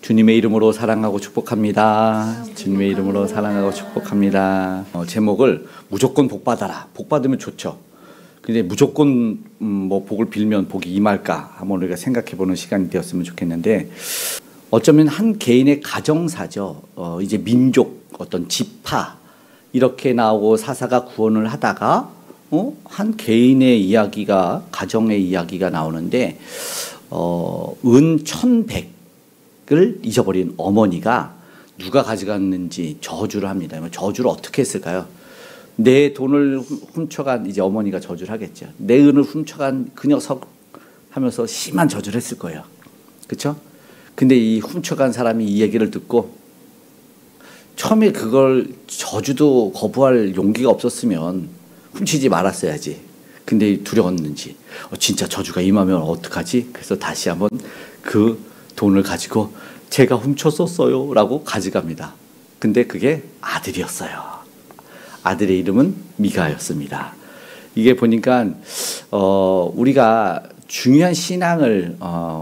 주님의 이름으로 사랑하고 축복합니다. 주님의 이름으로 사랑하고 축복합니다. 제목을 무조건 복 받아라. 복 받으면 좋죠. 근데 무조건 뭐 복을 빌면 복이 임할까 한번 우리가 생각해보는 시간이 되었으면 좋겠는데, 어쩌면 한 개인의 가정사죠. 이제 민족, 어떤 지파 이렇게 나오고 사사가 구원을 하다가 한 개인의 이야기가, 가정의 이야기가 나오는데, 은 1,100을 잊어버린 어머니가 누가 가져갔는지 저주를 합니다. 저주를 어떻게 했을까요? 내 돈을 훔쳐간, 이제 어머니가 저주를 하겠죠. 내 은을 훔쳐간 그 녀석 하면서 심한 저주를 했을 거예요. 그렇죠? 근데 이 훔쳐간 사람이 이 얘기를 듣고 처음에 그걸 저주도 거부할 용기가 없었으면 훔치지 말았어야지. 근데 두려웠는지 진짜 저주가 임하면 어떡하지? 그래서 다시 한번 그 돈을 가지고 제가 훔쳤었어요 라고 가져갑니다. 근데 그게 아들이었어요. 아들의 이름은 미가였습니다. 이게 보니까 우리가 중요한 신앙을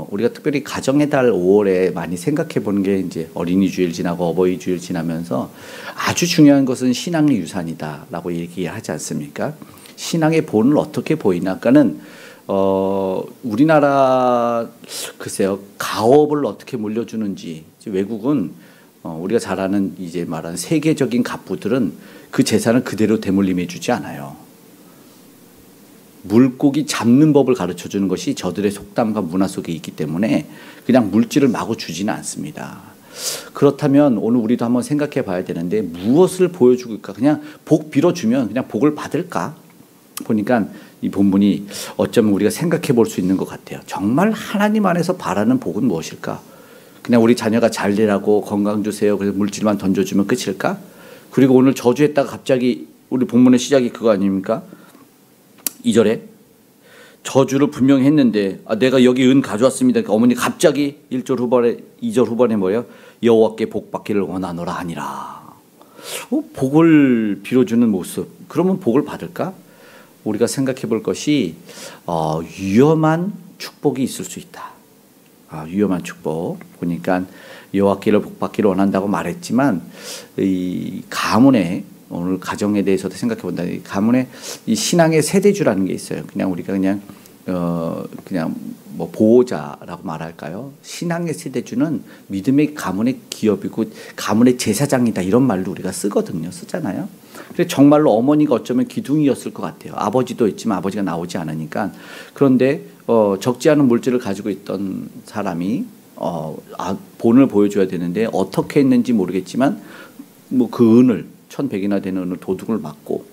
우리가 특별히 가정의 달 5월에 많이 생각해 보는 게, 이제 어린이 주일 지나고 어버이 주일 지나면서 아주 중요한 것은 신앙의 유산이다라고 얘기하지 않습니까? 신앙의 본을 어떻게 보이나? 그러니까는 우리나라 글쎄요, 가업을 어떻게 물려주는지, 외국은 우리가 잘 아는 이제 말하는 세계적인 갑부들은 그 재산을 그대로 대물림해 주지 않아요. 물고기 잡는 법을 가르쳐 주는 것이 저들의 속담과 문화 속에 있기 때문에 그냥 물질을 마구 주지는 않습니다. 그렇다면 오늘 우리도 한번 생각해 봐야 되는데, 무엇을 보여줄까? 그냥 복 빌어주면 그냥 복을 받을까? 보니까 이 본문이 어쩌면 우리가 생각해 볼 수 있는 것 같아요. 정말 하나님 안에서 바라는 복은 무엇일까? 그냥 우리 자녀가 잘 되라고 건강 주세요, 그래서 물질만 던져주면 끝일까? 그리고 오늘 저주했다가 갑자기 우리 본문의 시작이 그거 아닙니까? 2절에 저주를 분명히 했는데, 내가 여기 은 가져왔습니다. 그러니까 어머니 갑자기 1절 후반에, 2절 후반에 뭐예요? 여호와께 복 받기를 원하노라 하니라. 복을 빌어주는 모습, 그러면 복을 받을까? 우리가 생각해 볼 것이 위험한 축복이 있을 수 있다. 위험한 축복. 보니까 여호와께를 복 받기를 원한다고 말했지만, 이 가문의, 오늘 가정에 대해서도 생각해 본다. 이 가문의 이 신앙의 세대주라는 게 있어요. 그냥 우리가 그냥 뭐 보호자라고 말할까요? 신앙의 세대주는 믿음의 가문의 기업이고 가문의 제사장이다, 이런 말로 우리가 쓰잖아요. 그래서 정말로 어머니가 어쩌면 기둥이었을 것 같아요. 아버지도 있지만 아버지가 나오지 않으니까. 그런데 적지 않은 물질을 가지고 있던 사람이 본을 보여줘야 되는데 어떻게 했는지 모르겠지만 뭐 그 은을 1,100이나 되는 은을 도둑을 맞고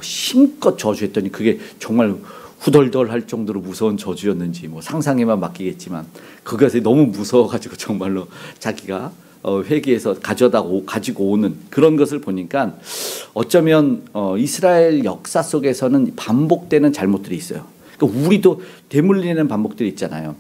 힘껏 저주했더니 그게 정말 후덜덜할 정도로 무서운 저주였는지 뭐 상상에만 맡기겠지만, 그것이 너무 무서워가지고 정말로 자기가 회개해서 가지고 오는 그런 것을 보니까, 어쩌면 이스라엘 역사 속에서는 반복되는 잘못들이 있어요. 그러니까 우리도 되물리는 반복들이 있잖아요.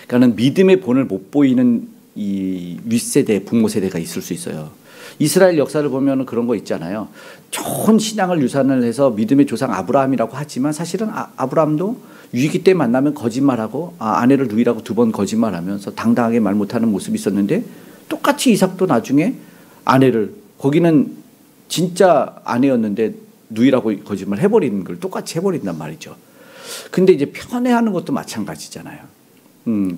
그러니까는 믿음의 본을 못 보이는 이 윗세대, 부모 세대가 있을 수 있어요. 이스라엘 역사를 보면 그런 거 있잖아요. 좋은 신앙을 유산을 해서 믿음의 조상 아브라함이라고 하지만, 사실은 아브라함도 위기 때 만나면 거짓말하고 아내를 누이라고 2번 거짓말하면서 당당하게 말 못하는 모습이 있었는데, 똑같이 이삭도 나중에 아내를, 거기는 진짜 아내였는데 누이라고 거짓말 해버리는 걸 똑같이 해버린단 말이죠. 근데 이제 편애하는 것도 마찬가지잖아요.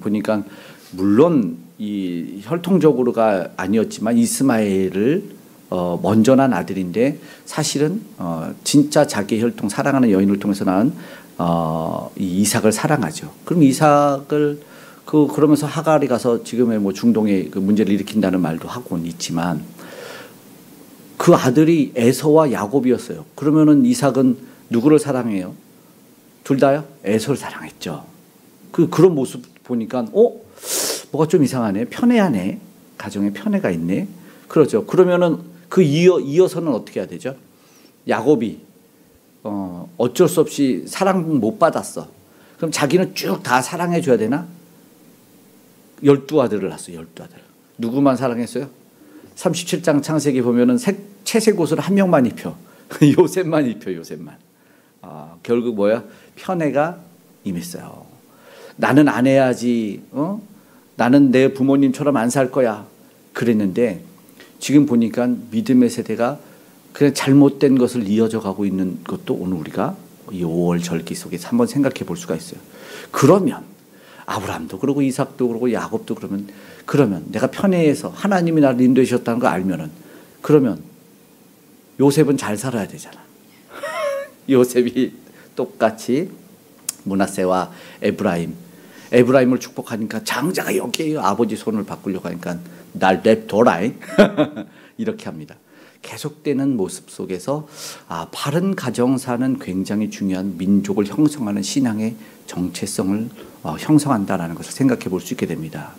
보니까 물론 이 혈통적으로가 아니었지만 이스마엘을 먼저 난 아들인데, 사실은 진짜 자기 혈통, 사랑하는 여인을 통해서 낳은 이 이삭을 사랑하죠. 그럼 이삭을 그러면서 하갈이 가서 지금의 뭐 중동의 그 문제를 일으킨다는 말도 하고는 있지만, 그 아들이 에서와 야곱이었어요. 그러면은 이삭은 누구를 사랑해요? 둘 다요? 에서를 사랑했죠. 그런 모습 보니까 뭐가 좀 이상하네, 편애하네, 가정에 편애가 있네. 그러죠. 그러면은 이어서는 어떻게 해야 되죠? 야곱이 어쩔 수 없이 사랑 못 받았어. 그럼 자기는 쭉 다 사랑해 줘야 되나? 12아들을 낳았어요. 12아들. 누구만 사랑했어요? 37장 창세기 보면은 채색 옷을 한 명만 입혀. 요셉만 입혀, 요셉만. 결국 뭐야? 편애가 임했어요. 나는 안 해야지, 나는 내 부모님처럼 안 살 거야. 그랬는데 지금 보니까 믿음의 세대가 그냥 잘못된 것을 이어져 가고 있는 것도 오늘 우리가 이 5월 절기 속에서 한번 생각해 볼 수가 있어요. 그러면 아브라함도 그러고 이삭도 그러고 야곱도 그러면 내가 편애해서 하나님이 나를 인도해 주셨다는 걸 알면은 그러면 요셉은 잘 살아야 되잖아. 요셉이 똑같이 므낫세와 에브라임을 축복하니까 장자가 여기에 아버지 손을 바꾸려고 하니까 날 냅둬라 이렇게 합니다. 계속되는 모습 속에서 바른 가정사는 굉장히 중요한 민족을 형성하는 신앙의 정체성을 형성한다라는 것을 생각해 볼 수 있게 됩니다.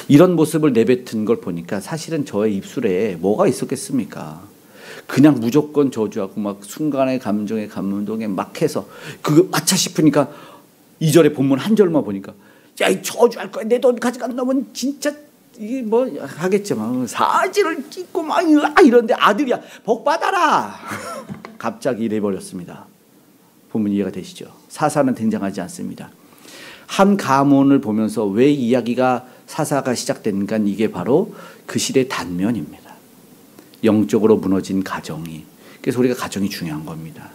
이런 모습을 내뱉은 걸 보니까 사실은 저의 입술에 뭐가 있었겠습니까? 그냥 무조건 저주하고 막 순간의 감정에 감동에 막 해서 그거 맞차 싶으니까 2절의 본문 한 절만 보니까 야, 이 저주할 거야. 내 돈 가져간 놈은 진짜 이게 뭐 하겠지만 사지를 찍고 막 이런데 아들이야 복 받아라. 갑자기 이래 버렸습니다. 본문 이해가 되시죠? 사사는 등장하지 않습니다. 한 가문을 보면서 왜 이야기가 사사가 시작되는가 이게 바로 그 시대의 단면입니다. 영적으로 무너진 가정이 그래서 우리가 가정이 중요한 겁니다.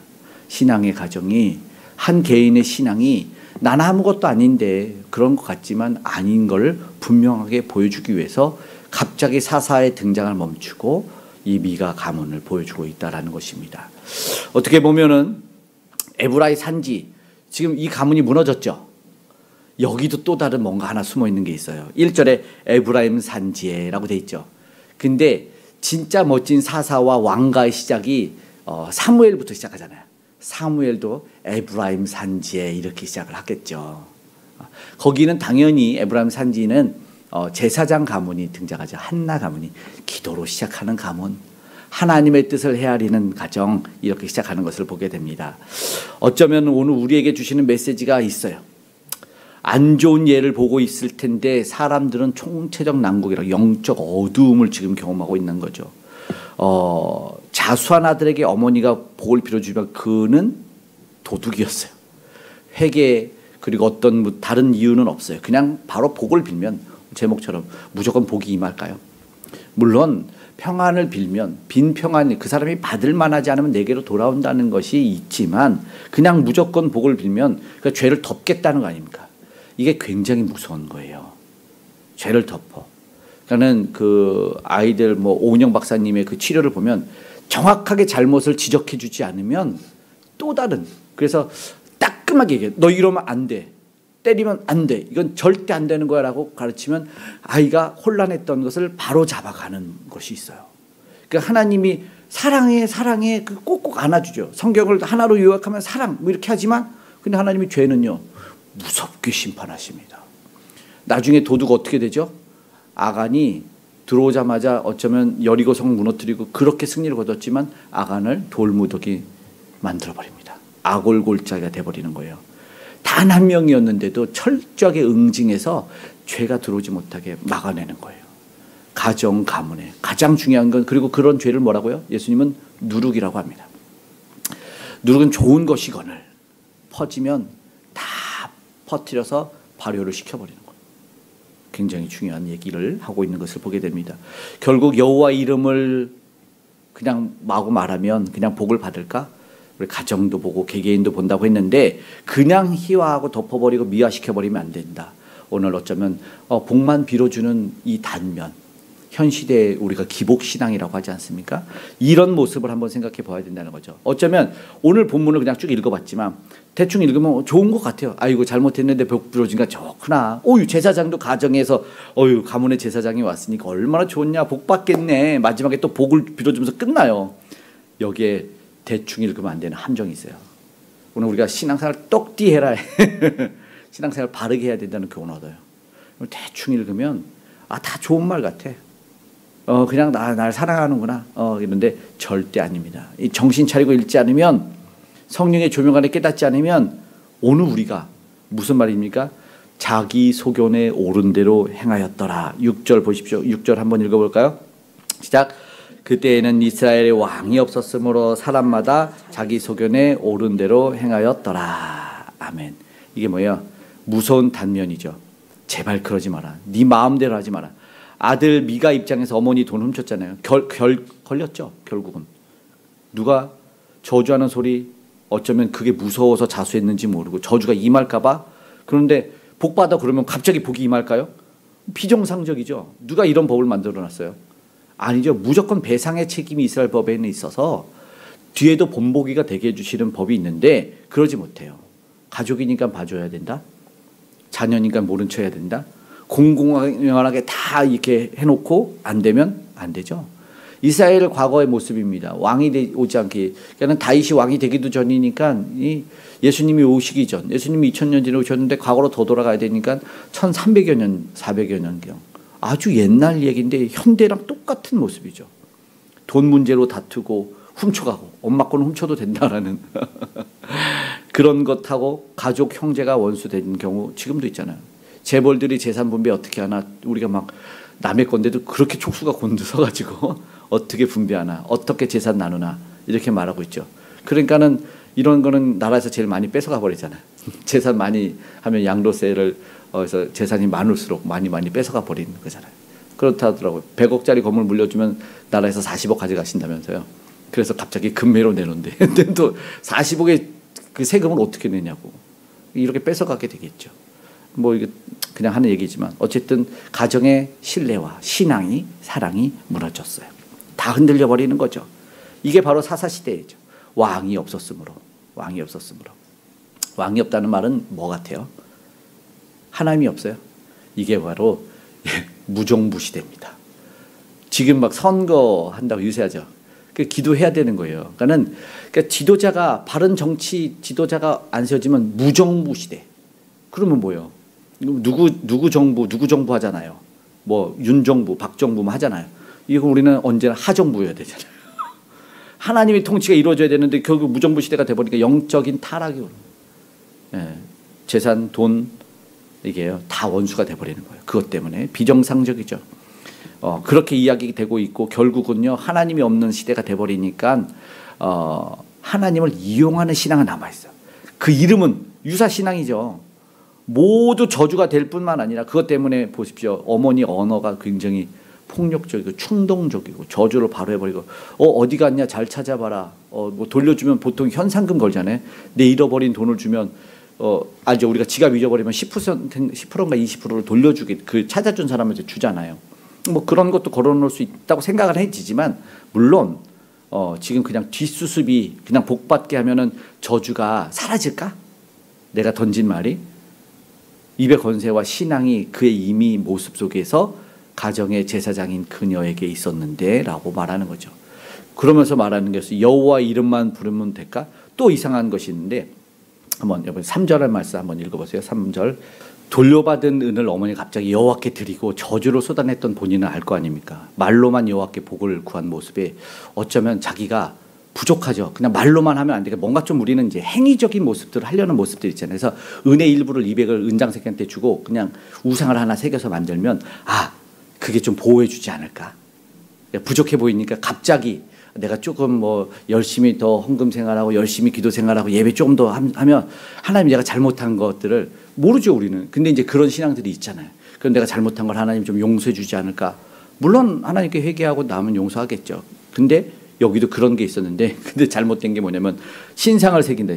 신앙의 가정이 한 개인의 신앙이 나는 아무것도 아닌데 그런 것 같지만 아닌 걸 분명하게 보여주기 위해서 갑자기 사사의 등장을 멈추고 이 미가 가문을 보여주고 있다는 것입니다. 어떻게 보면은 에브라이 산지 지금 이 가문이 무너졌죠. 여기도 또 다른 뭔가 하나 숨어 있는 게 있어요. 1절에 에브라임 산지에라고 돼 있죠. 근데 진짜 멋진 사사와 왕가의 시작이 사무엘부터 시작하잖아요. 사무엘도 에브라임 산지에 이렇게 시작을 하겠죠. 거기는 당연히 에브라임 산지는 제사장 가문이 등장하죠. 한나 가문이 기도로 시작하는 가문, 하나님의 뜻을 헤아리는 가정 이렇게 시작하는 것을 보게 됩니다. 어쩌면 오늘 우리에게 주시는 메시지가 있어요. 안 좋은 예를 보고 있을 텐데 사람들은 총체적 난국이라 영적 어두움을 지금 경험하고 있는 거죠. 자수한 아들에게 어머니가 복을 빌어주면 그는 도둑이었어요. 회개 그리고 어떤 다른 이유는 없어요. 그냥 바로 복을 빌면 제목처럼 무조건 복이 임할까요? 물론 평안을 빌면 빈 평안이 그 사람이 받을 만하지 않으면 내게로 돌아온다는 것이 있지만 그냥 무조건 복을 빌면 그 죄를 덮겠다는 거 아닙니까? 이게 굉장히 무서운 거예요. 죄를 덮어. 그러니까는 그 아이들 오은영 박사님의 그 치료를 보면 정확하게 잘못을 지적해 주지 않으면 또 다른 그래서 따끔하게 얘기해. 너 이러면 안 돼. 때리면 안 돼. 이건 절대 안 되는 거야 라고 가르치면 아이가 혼란했던 것을 바로 잡아가는 것이 있어요. 그러니까 하나님이 사랑해 그 꼭꼭 안아주죠. 성경을 하나로 요약하면 사랑 뭐 이렇게 하지만 근데 하나님이 죄는요 무섭게 심판하십니다. 나중에 도둑 어떻게 되죠? 아간이 들어오자마자 어쩌면 여리고성 무너뜨리고 그렇게 승리를 거뒀지만 아간을 돌무더기 만들어버립니다. 아골골짜기가 돼버리는 거예요. 단 한 명이었는데도 철저하게 응징해서 죄가 들어오지 못하게 막아내는 거예요. 가정 가문에 가장 중요한 건 그리고 그런 죄를 뭐라고요? 예수님은 누룩이라고 합니다. 누룩은 좋은 것이거늘 퍼지면 다 퍼뜨려서 발효를 시켜버리는 거예요. 굉장히 중요한 얘기를 하고 있는 것을 보게 됩니다. 결국 여호와 이름을 그냥 마구 말하면 그냥 복을 받을까? 우리 가정도 보고 개개인도 본다고 했는데 그냥 희화하고 덮어버리고 미화시켜버리면 안 된다. 오늘 어쩌면 복만 빌어주는 이 단면 현 시대에 우리가 기복신앙이라고 하지 않습니까? 이런 모습을 한번 생각해 봐야 된다는 거죠. 어쩌면 오늘 본문을 그냥 쭉 읽어봤지만 대충 읽으면 좋은 것 같아요. 아이고 잘못했는데 복 빌어주니까 좋구나. 제사장도 가정에서 가문의 제사장이 왔으니까 얼마나 좋냐. 복 받겠네. 마지막에 또 복을 빌어주면서 끝나요. 여기에 대충 읽으면 안 되는 함정이 있어요. 오늘 우리가 신앙생활 똑띠 해라. 신앙생활 바르게 해야 된다는 교훈을 얻어요. 대충 읽으면 다 좋은 말 같아. 그냥 날 사랑하는구나. 이런데 절대 아닙니다. 이 정신 차리고 읽지 않으면 성령의 조명 안에 깨닫지 않으면 오늘 우리가 무슨 말입니까? 자기 소견에 옳은 대로 행하였더라. 6절 보십시오. 6절 한번 읽어볼까요? 시작. 그때에는 이스라엘의 왕이 없었으므로 사람마다 자기 소견에 옳은 대로 행하였더라. 아멘. 이게 뭐예요? 무서운 단면이죠. 제발 그러지 마라. 네 마음대로 하지 마라. 아들 미가 입장에서 어머니 돈 훔쳤잖아요. 걸렸죠. 결국은. 누가 저주하는 소리 어쩌면 그게 무서워서 자수했는지 모르고 저주가 임할까 봐. 그런데 복 받아 그러면 갑자기 복이 임할까요? 비정상적이죠. 누가 이런 법을 만들어 놨어요? 아니죠. 무조건 배상의 책임이 이스라엘 법에는 있어서 뒤에도 본보기가 되게 해주시는 법이 있는데 그러지 못해요. 가족이니까 봐줘야 된다. 자녀니까 모른 척 해야 된다. 공공연하게 다 이렇게 해놓고 안 되면 안 되죠. 이스라엘 과거의 모습입니다. 왕이 오지 않기. 그러니까 다윗이 왕이 되기도 전이니까 예수님이 오시기 전, 예수님이 2000년 전에 오셨는데 과거로 더 돌아가야 되니까 1300여 년, 400여 년경. 아주 옛날 얘기인데 현대랑 똑같은 모습이죠. 돈 문제로 다투고 훔쳐가고 엄마 거는 훔쳐도 된다라는 그런 것하고 가족 형제가 원수 된 경우 지금도 있잖아요. 재벌들이 재산 분배 어떻게 하나 우리가 막 남의 건데도 그렇게 촉수가 곤두서가지고 어떻게 분배하나 어떻게 재산 나누나 이렇게 말하고 있죠. 그러니까는 이런 거는 나라에서 제일 많이 뺏어가 버리잖아요. 재산 많이 하면 양도세를 해서 재산이 많을수록 많이 뺏어가 버리는 거잖아요. 그렇다 하더라고요. 100억짜리 건물 물려주면 나라에서 40억 가져가신다면서요. 그래서 갑자기 금매로 내놓는데 근데 또 40억의 그 세금을 어떻게 내냐고. 이렇게 뺏어가게 되겠죠. 뭐 이게 그냥 하는 얘기지만 어쨌든 가정의 신뢰와 신앙이 사랑이 무너졌어요. 다 흔들려 버리는 거죠. 이게 바로 사사시대죠. 왕이 없었으므로. 왕이 없다는 말은 뭐 같아요? 하나님이 없어요. 이게 바로 무정부 시대입니다. 지금 막 선거한다고 유세하죠. 기도해야 되는 거예요. 그러니까 지도자가 바른 정치 지도자가 안 세워지면 무정부 시대. 그러면 뭐예요? 누구 정부 하잖아요. 뭐 윤정부, 박정부 뭐 하잖아요. 이거 우리는 언제나 하정부여야 되잖아요. 하나님의 통치가 이루어져야 되는데 결국 무정부 시대가 돼버리니까 영적인 타락이 오는 거예요. 예, 재산, 돈 이게요 다 원수가 돼버리는 거예요. 그것 때문에 비정상적이죠. 그렇게 이야기되고 있고 결국은요 하나님이 없는 시대가 돼버리니까 하나님을 이용하는 신앙은 남아있어요. 그 이름은 유사신앙이죠. 모두 저주가 될 뿐만 아니라 그것 때문에 보십시오. 어머니 언어가 굉장히 폭력적이고 충동적이고 저주를 바로 해버리고 어디 갔냐 잘 찾아봐라. 뭐 돌려주면 보통 현상금 걸잖아요. 내 잃어버린 돈을 주면 알죠. 우리가 지갑 잊어버리면 10%인가 20%를 돌려주게 그 찾아준 사람한테 주잖아요. 뭐 그런 것도 걸어놓을 수 있다고 생각을 해지지만 물론 지금 그냥 뒷수습이 그냥 복받게 하면은 저주가 사라질까? 내가 던진 말이 입의 권세와 신앙이 그의 이미 모습 속에서 가정의 제사장인 그녀에게 있었는데 라고 말하는 거죠. 그러면서 말하는 것이 여호와 이름만 부르면 될까? 또 이상한 것이 있는데 한번 여러분 3절의 말씀 한번 읽어보세요. 3절 돌려받은 은을 어머니가 갑자기 여호와께 드리고 저주로 쏟아냈던 본인은 알 거 아닙니까? 말로만 여호와께 복을 구한 모습에 어쩌면 자기가 부족하죠. 그냥 말로만 하면 안 되게 뭔가 좀 우리는 이제 행위적인 모습들을 하려는 모습들 있잖아요. 그래서 은의 일부를 200을 은장새끼한테 주고 그냥 우상을 하나 새겨서 만들면 그게 좀 보호해주지 않을까. 부족해 보이니까 갑자기 내가 조금 뭐 열심히 더 헌금 생활하고 열심히 기도 생활하고 예배 조금 더 하면 하나님 내가 잘못한 것들을 모르죠 우리는. 근데 이제 그런 신앙들이 있잖아요. 그럼 내가 잘못한 걸 하나님 좀 용서해 주지 않을까. 물론 하나님께 회개하고 남은 용서하겠죠. 근데 여기도 그런 게 있었는데 근데 잘못된 게 뭐냐면 신상을 새긴다.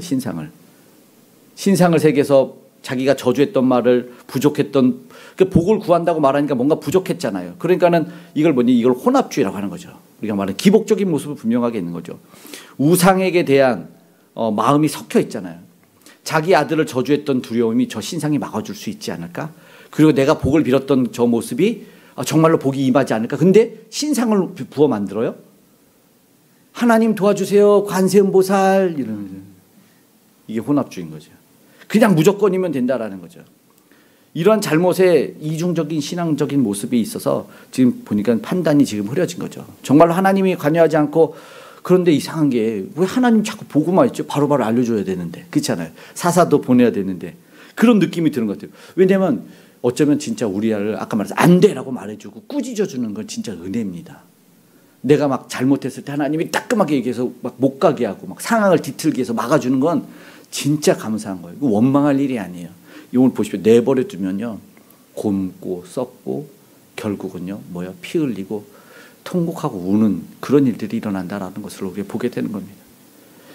신상을 새겨서 자기가 저주했던 말을 부족했던 그 복을 구한다고 말하니까 뭔가 부족했잖아요. 그러니까는 이걸 이걸 혼합주의라고 하는 거죠. 우리가 말하는 기복적인 모습을 분명하게 있는 거죠. 우상에게 대한 마음이 섞여 있잖아요. 자기 아들을 저주했던 두려움이 저 신상이 막아줄 수 있지 않을까? 그리고 내가 복을 빌었던 저 모습이 정말로 복이 임하지 않을까? 근데 신상을 부어 만들어요? 하나님 도와주세요. 관세음보살 이러면서 이게 혼합주의인 거죠. 그냥 무조건이면 된다라는 거죠. 이러한 잘못에 이중적인 신앙적인 모습이 있어서 지금 보니까 판단이 지금 흐려진 거죠. 정말로 하나님이 관여하지 않고 그런데 이상한 게 왜 하나님 자꾸 보고만 있죠? 바로바로 알려줘야 되는데 그렇잖아요. 사사도 보내야 되는데 그런 느낌이 드는 것 같아요. 왜냐하면 어쩌면 진짜 우리 아를 아까 말해서 안 돼라고 말해주고 꾸짖어 주는 건 진짜 은혜입니다. 내가 막 잘못했을 때 하나님이 따끔하게 얘기해서 막 못 가게 하고 막 상황을 뒤틀게 해서 막아주는 건 진짜 감사한 거예요. 원망할 일이 아니에요. 이걸 보십시오. 내버려 두면요 곪고 썩고 결국은요 뭐야 피 흘리고 통곡하고 우는 그런 일들이 일어난다라는 것을 우리가 보게 되는 겁니다.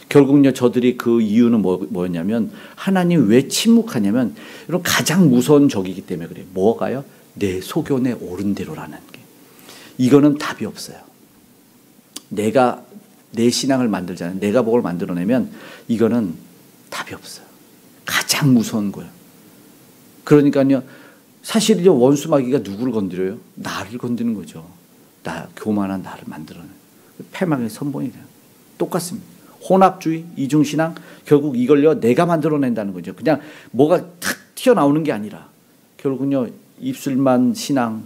결국은요 저들이 그 이유는 뭐였냐면 하나님 왜 침묵하냐면 이런 가장 무서운 적이기 때문에 그래요. 뭐가요? 내 소견에 옳은 대로라는 게. 이거는 답이 없어요. 내가 내 신앙을 만들잖아요. 내가 복을 만들어내면 이거는 답이 없어요. 가장 무서운 거예요. 그러니까요 사실 원수 마귀가 누구를 건드려요? 나를 건드는 거죠. 교만한 나를 만들어내요. 패망의 선봉이 돼요. 똑같습니다. 혼합주의, 이중신앙 결국 이걸요 내가 만들어낸다는 거죠. 그냥 뭐가 탁 튀어나오는 게 아니라 결국은요 입술만 신앙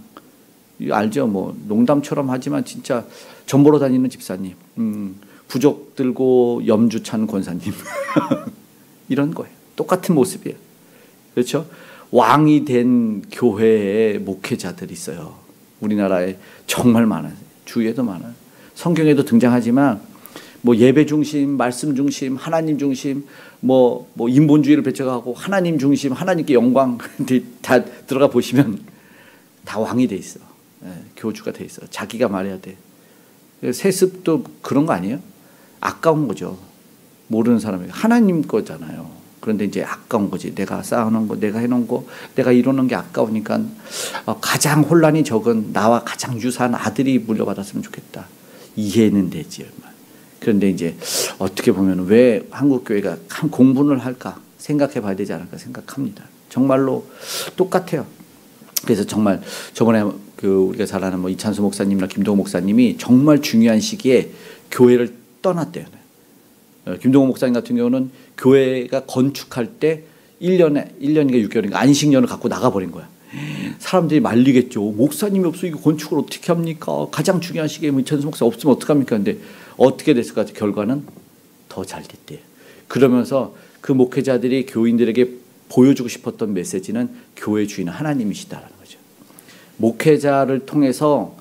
알죠? 뭐 농담처럼 하지만 진짜 전보러 다니는 집사님, 부족 들고 염주 찬 권사님 이런 거예요. 똑같은 모습이에요. 그렇죠? 왕이 된 교회의 목회자들이 있어요. 우리나라에 정말 많아요. 주위에도 많아요. 성경에도 등장하지만 뭐 예배 중심, 말씀 중심, 하나님 중심, 뭐 인본주의를 배척하고 하나님 중심, 하나님께 영광 다 들어가 보시면 다 왕이 돼 있어. 교주가 돼 있어. 자기가 말해야 돼. 세습도 그런 거 아니에요? 아까운 거죠. 모르는 사람이 하나님 거잖아요. 그런데 이제 아까운 거지. 내가 쌓아놓은 거, 내가 해놓은 거, 내가 이루는 게 아까우니까 가장 혼란이 적은 나와 가장 유사한 아들이 물려받았으면 좋겠다. 이해는 되지 얼마. 그런데 이제 어떻게 보면 왜 한국 교회가 공분을 할까 생각해봐야 되지 않을까 생각합니다. 정말로 똑같아요. 그래서 정말 저번에 우리가 잘 아는 이찬수 목사님이나 김동호 목사님이 정말 중요한 시기에 교회를 떠났대요. 김동호 목사님 같은 경우는 교회가 건축할 때 1년인가 6개월인가 안식년을 갖고 나가버린 거야. 사람들이 말리겠죠. 목사님이 없어 이거 건축을 어떻게 합니까? 가장 중요한 시기에 이찬수 목사 없으면 어떡합니까? 근데 어떻게 됐을까? 결과는 더 잘 됐대요. 그러면서 그 목회자들이 교인들에게 보여주고 싶었던 메시지는 교회 주인은 하나님이시다라는 거죠. 목회자를 통해서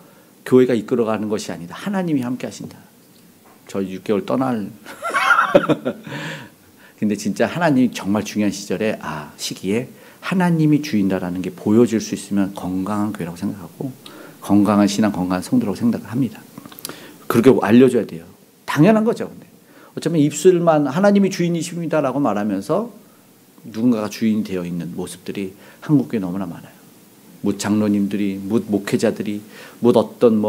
교회가 이끌어가는 것이 아니다. 하나님이 함께 하신다. 저 6개월 떠날. 근데 진짜 하나님이 정말 중요한 시기에 하나님이 주인다라는 게 보여질 수 있으면 건강한 교회라고 생각하고 건강한 신앙, 건강한 성도라고 생각합니다. 그렇게 알려줘야 돼요. 당연한 거죠. 근데 어쩌면 입술만 하나님이 주인이십니다라고 말하면서 누군가가 주인이 되어 있는 모습들이 한국교회 너무나 많아요. 뭐 장로님들이, 뭐 목회자들이, 뭐 어떤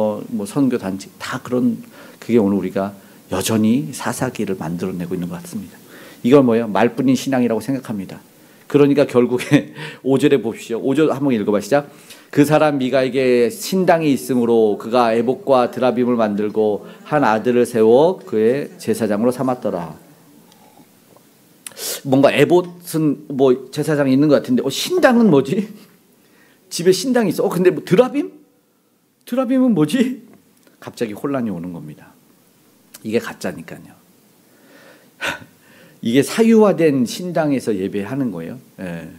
선교 단체 다 그런 그게 오늘 우리가 여전히 사사기를 만들어내고 있는 것 같습니다. 이걸 뭐예요? 말뿐인 신앙이라고 생각합니다. 그러니까 결국에 5절에 봅시오. 5절 한번 읽어봐 시작. 그 사람 미가에게 신당이 있으므로 그가 에봇과 드라빔을 만들고 한 아들을 세워 그의 제사장으로 삼았더라. 뭔가 에봇은 제사장이 있는 것 같은데 신당은 뭐지? 집에 신당이 있어. 근데 드라빔? 드라빔은 뭐지? 갑자기 혼란이 오는 겁니다. 이게 가짜니까요. 이게 사유화된 신당에서 예배하는 거예요. 예.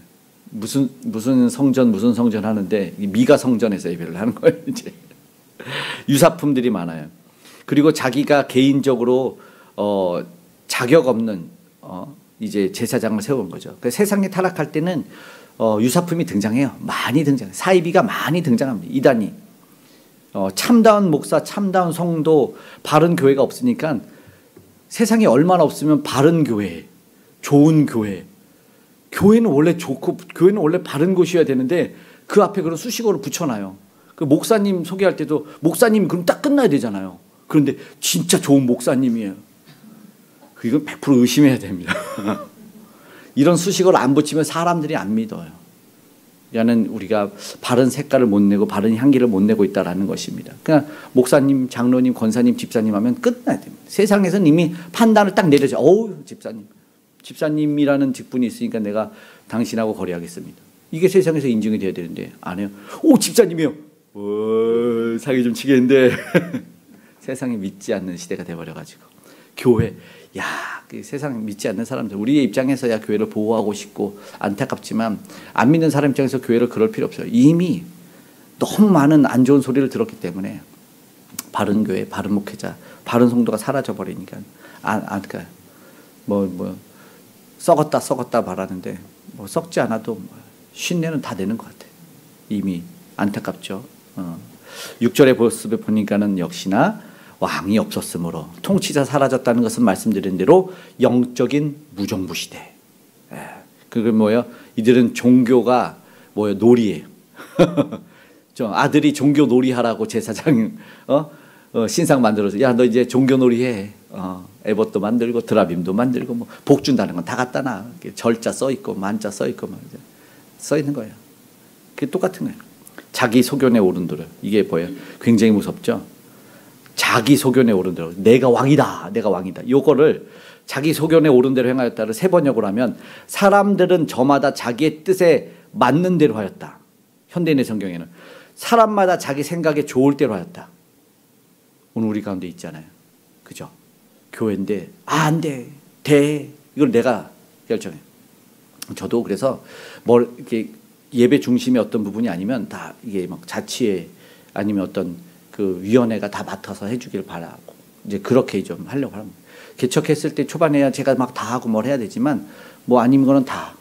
무슨 성전 하는데 미가 성전에서 예배를 하는 거예요. 이제 유사품들이 많아요. 그리고 자기가 개인적으로 자격 없는 이제 제사장을 세운 거죠. 세상에 타락할 때는 유사품이 등장해요. 많이 등장해요. 사이비가 많이 등장합니다. 이단이 참다운 목사, 참다운 성도, 바른 교회가 없으니까 세상에 얼마나 없으면 바른 교회, 좋은 교회. 교회는 원래 좋고 교회는 원래 바른 곳이어야 되는데 그 앞에 그런 수식어를 붙여놔요. 그 목사님 소개할 때도 목사님 그럼 딱 끝나야 되잖아요. 그런데 진짜 좋은 목사님이에요. 이건 100% 의심해야 됩니다. 이런 수식어를 안 붙이면 사람들이 안 믿어요. 야는 우리가 바른 색깔을 못 내고 바른 향기를 못 내고 있다라는 것입니다. 그러니까 목사님, 장로님, 권사님, 집사님 하면 끝나야 됩니다. 세상에서는 이미 판단을 딱 내려줘. 어우, 집사님이라는 직분이 있으니까 내가 당신하고 거래하겠습니다. 이게 세상에서 인증이 돼야 되는데 안 해요. 오, 집사님이요. 사기 좀 치겠는데. 세상에 믿지 않는 시대가 돼버려가지고 교회, 그 세상에 믿지 않는 사람들, 우리의 입장에서야 교회를 보호하고 싶고 안타깝지만 안 믿는 사람 입장에서 교회를 그럴 필요 없어요. 이미 너무 많은 안 좋은 소리를 들었기 때문에 바른 교회, 바른 목회자, 바른 성도가 사라져 버리니까 그러니까 썩었다 말하는데 썩지 않아도 쉰내는 다 내는 것 같아요. 이미 안타깝죠. 6절의 모습을 보니까는 역시나 왕이 없었으므로 통치자 사라졌다는 것은 말씀드린 대로 영적인 무정부시대. 그게 뭐예요? 이들은 종교가 뭐예요? 놀이예요. 아들이 종교 놀이하라고 제사장 신상 만들어서 야 너 이제 종교 놀이해. 에봇도 만들고 드라빔도 만들고 뭐 복 준다는 건 다 갖다 놔. 절자 써 있고 만자 써 있고 막 써 있는 거예요. 그게 똑같은 거예요. 자기 소견에 오른 대로. 이게 뭐예요? 굉장히 무섭죠. 자기 소견에 오른 대로 내가 왕이다. 내가 왕이다. 요거를 자기 소견에 오른 대로 행하였다를 세 번역으로 하면 사람들은 저마다 자기의 뜻에 맞는 대로 하였다. 현대인의 성경에는 사람마다 자기 생각에 좋을 대로 하였다. 오늘 우리 가운데 있잖아요. 그죠? 교회인데 안 돼. 돼. 이걸 내가 결정해. 저도 그래서 뭘 이렇게 예배 중심의 어떤 부분이 아니면 다 이게 막 자치회 아니면 어떤 그 위원회가 다 맡아서 해주길 바라고 이제 그렇게 좀 하려고 합니다. 개척했을 때 초반에야 제가 막 다 하고 뭘 해야 되지만 뭐 아니면 거는 다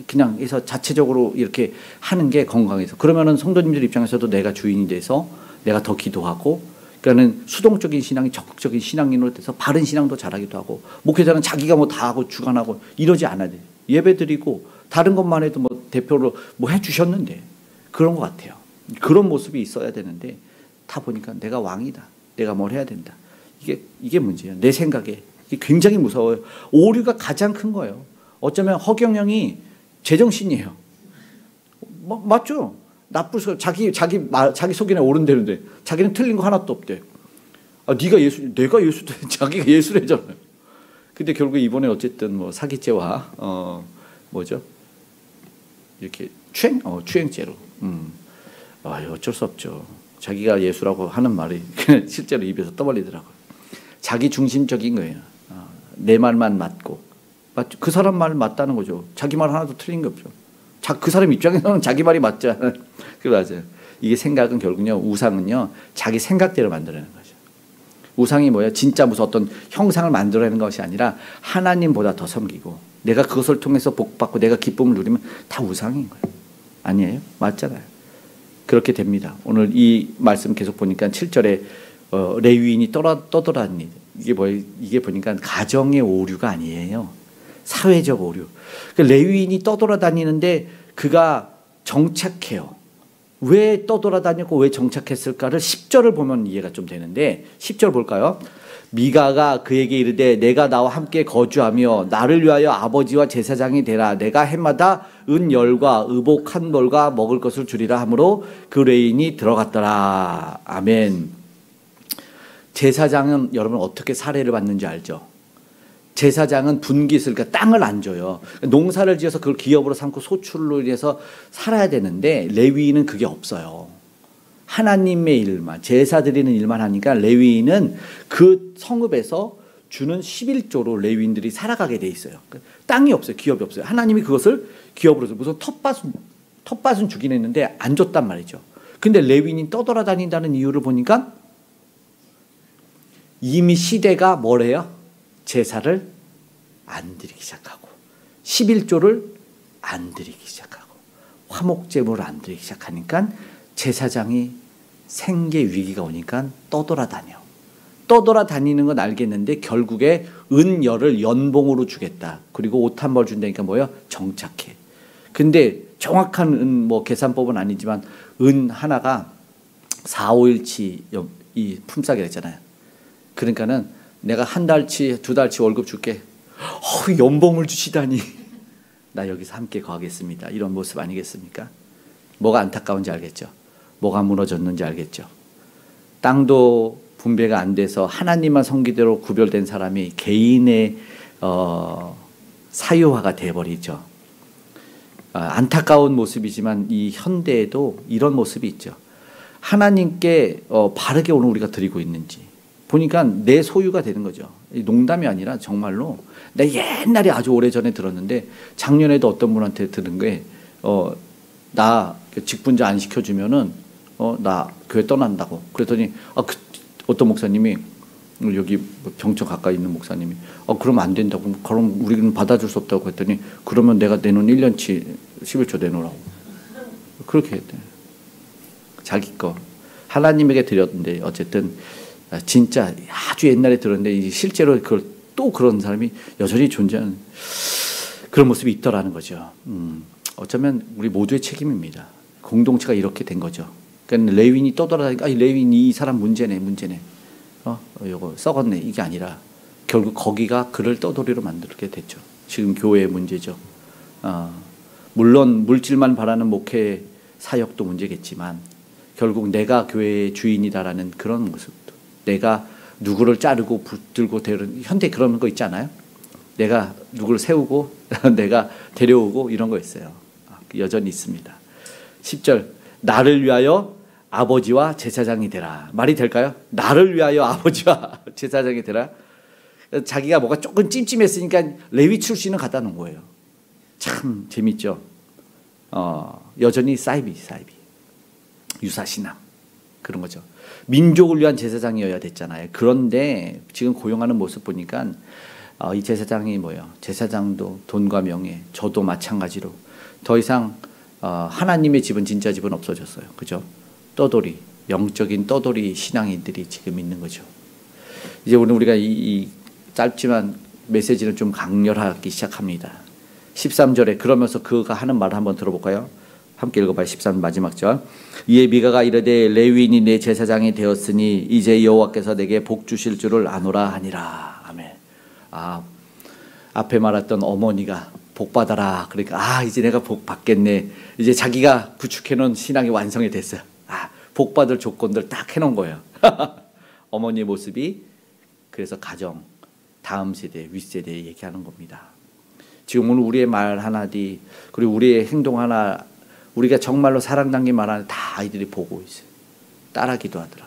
그냥 해서 자체적으로 이렇게 하는 게 건강해서 그러면은 성도님들 입장에서도 내가 주인이 돼서 내가 더 기도하고 그러니까는 수동적인 신앙이 적극적인 신앙인으로 돼서 바른 신앙도 잘하기도 하고 목회자는 자기가 뭐 다 하고 주관하고 이러지 않아야 돼. 예배 드리고 다른 것만 해도 뭐 대표로 뭐 해주셨는데 그런 것 같아요. 그런 모습이 있어야 되는데 다 보니까 내가 왕이다. 내가 뭘 해야 된다. 이게 문제예요. 내 생각에. 이게 굉장히 무서워요. 오류가 가장 큰 거예요. 어쩌면 허경영이 제정신이에요. 맞죠? 나쁘서 자기 소견에 오른다는데 자기는 틀린 거 하나도 없대. 네가 예수, 내가 예수, 자기가 예수래잖아요. 근데 결국 이번에 어쨌든 뭐 사기죄와 뭐죠? 이렇게 추행죄로. 어쩔 수 없죠. 자기가 예수라고 하는 말이 실제로 입에서 떠벌리더라고요. 자기 중심적인 거예요. 내 말만 맞고. 맞죠? 그 사람 말 맞다는 거죠. 자기 말 하나도 틀린 게 없죠. 그 사람 입장에서는 자기 말이 맞잖아요. 맞아요. 이게 생각은 결국은요, 우상은요, 자기 생각대로 만들어내는 거죠. 우상이 뭐야? 진짜 무슨 어떤 형상을 만들어내는 것이 아니라 하나님보다 더 섬기고 내가 그것을 통해서 복받고 내가 기쁨을 누리면 다 우상인 거예요. 아니에요? 맞잖아요. 그렇게 됩니다. 오늘 이 말씀 계속 보니까 7절에 레위인이 떠돌아다니 이게 보니까 가정의 오류가 아니에요. 사회적 오류. 레위인이 떠돌아다니는데 그가 정착해요. 왜 떠돌아다녔고 왜 정착했을까를 10절을 보면 이해가 좀 되는데 10절 볼까요? 미가가 그에게 이르되 내가 나와 함께 거주하며 나를 위하여 아버지와 제사장이 되라. 내가 해마다 은열과 의복 한 벌과 먹을 것을 주리라 하므로 그 레위인이 들어갔더라. 아멘. 제사장은 여러분 어떻게 사례를 받는지 알죠? 제사장은 분깃을 그러니까 땅을 안 줘요. 농사를 지어서 그걸 기업으로 삼고 소출로 인해서 살아야 되는데 레위인은 그게 없어요. 하나님의 일만 제사 드리는 일만 하니까 레위인은 그 성읍에서 주는 11조로 레위인들이 살아가게 돼 있어요. 땅이 없어요. 기업이 없어요. 하나님이 그것을 기업으로 줘. 무슨 텃밭은 주긴 했는데 안 줬단 말이죠. 근데 레위인이 떠돌아다닌다는 이유를 보니까 이미 시대가 뭐래요? 제사를 안 드리기 시작하고 11조를 안 드리기 시작하고 화목제물을 안 드리기 시작하니까 제사장이 생계 위기가 오니까 떠돌아다니는 건 알겠는데 결국에 은열을 연봉으로 주겠다. 그리고 옷 한 벌 준다니까 뭐예요? 정착해. 근데 정확한 뭐 계산법은 아니지만 은 하나가 4, 5일치 이 품삯이랬잖아요. 그러니까는 내가 한 달치, 두 달치 월급 줄게. 연봉을 주시다니. 나 여기서 함께 거하겠습니다. 이런 모습 아니겠습니까? 뭐가 안타까운지 알겠죠? 뭐가 무너졌는지 알겠죠? 땅도 분배가 안 돼서 하나님만 섬기대로 구별된 사람이 개인의 사유화가 돼버리죠. 안타까운 모습이지만 이 현대에도 이런 모습이 있죠. 하나님께 바르게 오늘 우리가 드리고 있는지 보니까 내 소유가 되는 거죠. 농담이 아니라 정말로 내 옛날에 아주 오래전에 들었는데 작년에도 어떤 분한테 들은 게 나 직분자 안 시켜주면은 나 교회 떠난다고. 그랬더니 어떤 목사님이 여기 병천 가까이 있는 목사님이 그러면 안 된다고. 그럼 우리는 받아줄 수 없다고 했더니 그러면 내가 내놓은 1년치 11조 내놓으라고. 그렇게 했대. 자기 거 하나님에게 드렸는데 어쨌든 진짜 아주 옛날에 들었는데 실제로 그걸 또 그런 사람이 여전히 존재하는 그런 모습이 있더라는 거죠. 어쩌면 우리 모두의 책임입니다. 공동체가 이렇게 된 거죠. 그러니까 레위인이 떠돌아다니까 레위인이 이 사람 문제네. 요거 썩었네. 이게 아니라 결국 거기가 그를 떠돌이로 만들게 됐죠. 지금 교회의 문제죠. 물론 물질만 바라는 목회 사역도 문제겠지만 결국 내가 교회의 주인이다라는 그런 모습도, 내가 누구를 자르고 붙들고 현대 그런 거 있잖아요. 내가 누구를 세우고 내가 데려오고 이런 거 있어요. 여전히 있습니다. 10절 나를 위하여 아버지와 제사장이 되라. 말이 될까요? 나를 위하여 아버지와 제사장이 되라. 자기가 뭐가 조금 찜찜했으니까 레위 출신을 갖다 놓은 거예요. 참 재밌죠. 여전히 사이비 유사신앙 그런 거죠. 민족을 위한 제사장이어야 됐잖아요. 그런데 지금 고용하는 모습 보니까 이 제사장이 뭐예요? 제사장도 돈과 명예, 저도 마찬가지로 더 이상 하나님의 집은 진짜 집은 없어졌어요. 그죠? 떠돌이, 영적인 떠돌이 신앙인들이 지금 있는 거죠. 이제 오늘 우리가 이 짧지만 메시지는 좀 강렬하기 시작합니다. 13절에 그러면서 그가 하는 말을 한번 들어볼까요? 함께 읽어봐요. 13절 마지막 절. 이에 미가가 이르되 레위인이 내 제사장이 되었으니 이제 여호와께서 내게 복 주실 줄을 아노라 하니라. 아멘. 앞에 말했던 어머니가 복 받아라. 그러니까 이제 내가 복 받겠네. 이제 자기가 구축해놓은 신앙이 완성이 됐어요. 복 받을 조건들 딱 해놓은 거예요. 어머니의 모습이 그래서 가정, 다음 세대, 윗세대에 얘기하는 겁니다. 지금 오늘 우리의 말 하나디 그리고 우리의 행동 하나 우리가 정말로 사랑 담긴 말 하나 다 아이들이 보고 있어요. 따라기도 하더라.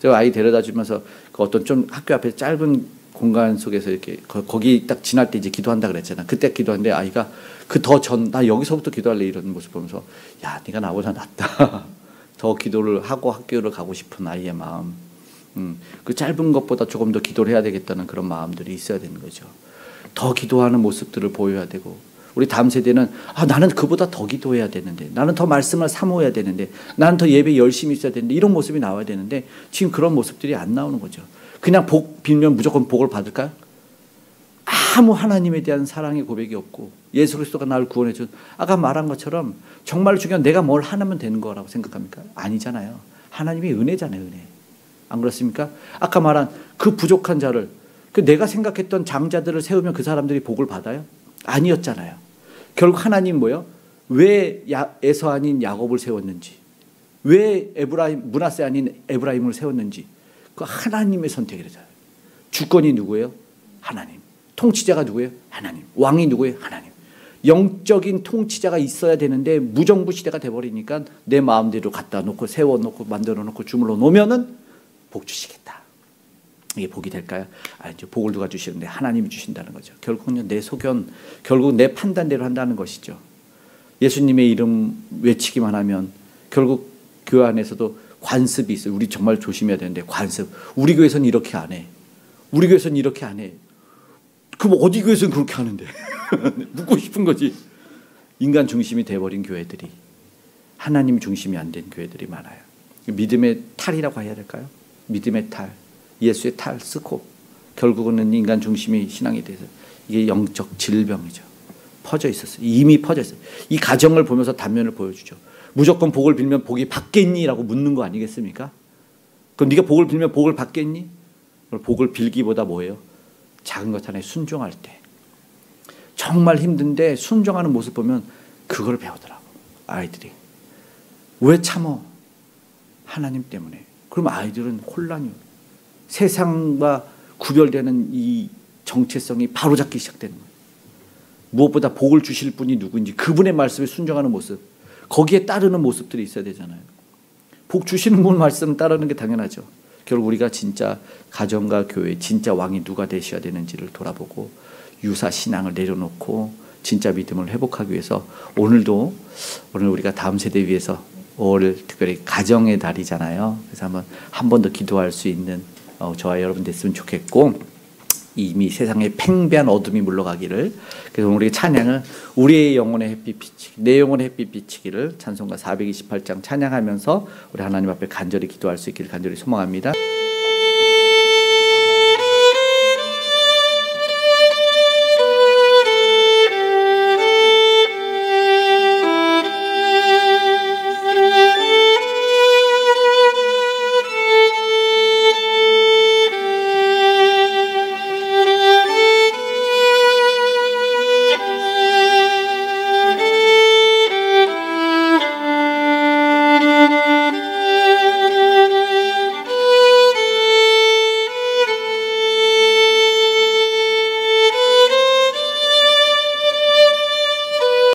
제가 아이 데려다 주면서 그 어떤 좀 학교 앞에 짧은 공간 속에서 이렇게 거기 딱 지날 때 이제 기도한다 그랬잖아. 그때 기도하는데 아이가 그 더 나 여기서부터 기도할래 이런 모습 보면서 야 네가 나보다 낫다. 더 기도를 하고 학교를 가고 싶은 아이의 마음. 그 짧은 것보다 조금 더 기도를 해야 되겠다는 그런 마음들이 있어야 되는 거죠. 더 기도하는 모습들을 보여야 되고 우리 다음 세대는 나는 그보다 더 기도해야 되는데 나는 더 말씀을 사모해야 되는데 나는 더 예배 열심히 있어야 되는데 이런 모습이 나와야 되는데 지금 그런 모습들이 안 나오는 거죠. 그냥 복 빌면 무조건 복을 받을까요? 아무 하나님에 대한 사랑의 고백이 없고 예수 그리스도가 나를 구원해 준 아까 말한 것처럼 정말 중요한 내가 뭘 하면 되는 거라고 생각합니까? 아니잖아요. 하나님의 은혜잖아요. 은혜. 안 그렇습니까? 아까 말한 그 부족한 자를 내가 생각했던 장자들을 세우면 그 사람들이 복을 받아요? 아니었잖아요. 결국 하나님 뭐예요? 왜 에서 아닌 야곱을 세웠는지 왜 므낫세 아닌 에브라임을 세웠는지 그 하나님의 선택이잖아요. 주권이 누구예요? 하나님. 통치자가 누구예요? 하나님. 왕이 누구예요? 하나님. 영적인 통치자가 있어야 되는데 무정부 시대가 돼버리니까 내 마음대로 갖다 놓고 세워놓고 만들어 놓고 주물러 놓으면은 복 주시겠다. 이게 복이 될까요? 이제 복을 누가 주시는데 하나님이 주신다는 거죠. 결국은 내 소견, 결국 내 판단대로 한다는 것이죠. 예수님의 이름 외치기만 하면 결국 교회 안에서도 관습이 있어요. 우리 정말 조심해야 되는데 관습. 우리 교회에서는 이렇게 안 해. 우리 교회에서는 이렇게 안 해. 그럼 어디 교회에서는 그렇게 하는데? 묻고 싶은 거지. 인간 중심이 돼버린 교회들이 하나님 중심이 안 된 교회들이 많아요. 믿음의 탈이라고 해야 될까요? 믿음의 탈. 예수의 탈 쓰고 결국은 인간 중심이 신앙이 돼서 이게 영적 질병이죠. 퍼져 있었어요. 이미 퍼져 있어요. 이 가정을 보면서 단면을 보여주죠. 무조건 복을 빌면 복이 받겠니? 라고 묻는 거 아니겠습니까? 그럼 네가 복을 빌면 복을 받겠니? 복을 빌기보다 뭐예요? 작은 것 하나에 순종할 때 정말 힘든데 순종하는 모습 보면 그걸 배우더라고. 아이들이. 왜 참어? 하나님 때문에. 그럼 아이들은 혼란이 세상과 구별되는 이 정체성이 바로잡기 시작되는 거예요. 무엇보다 복을 주실 분이 누구인지 그분의 말씀에 순종하는 모습 거기에 따르는 모습들이 있어야 되잖아요. 복 주시는 분 말씀 따르는 게 당연하죠. 결국 우리가 진짜 가정과 교회 진짜 왕이 누가 되셔야 되는지를 돌아보고 유사 신앙을 내려놓고 진짜 믿음을 회복하기 위해서 오늘 우리가 다음 세대 위해서 5월 특별히 가정의 달이잖아요. 그래서 한 번 더 기도할 수 있는 저와 여러분 됐으면 좋겠고 이미 세상에 팽배한 어둠이 물러가기를. 그래서 오늘 우리 찬양은 우리의 영혼의 햇빛 비치기, 내 영혼의 햇빛 비치기를 찬송가 428장 찬양하면서 우리 하나님 앞에 간절히 기도할 수 있기를 간절히 소망합니다.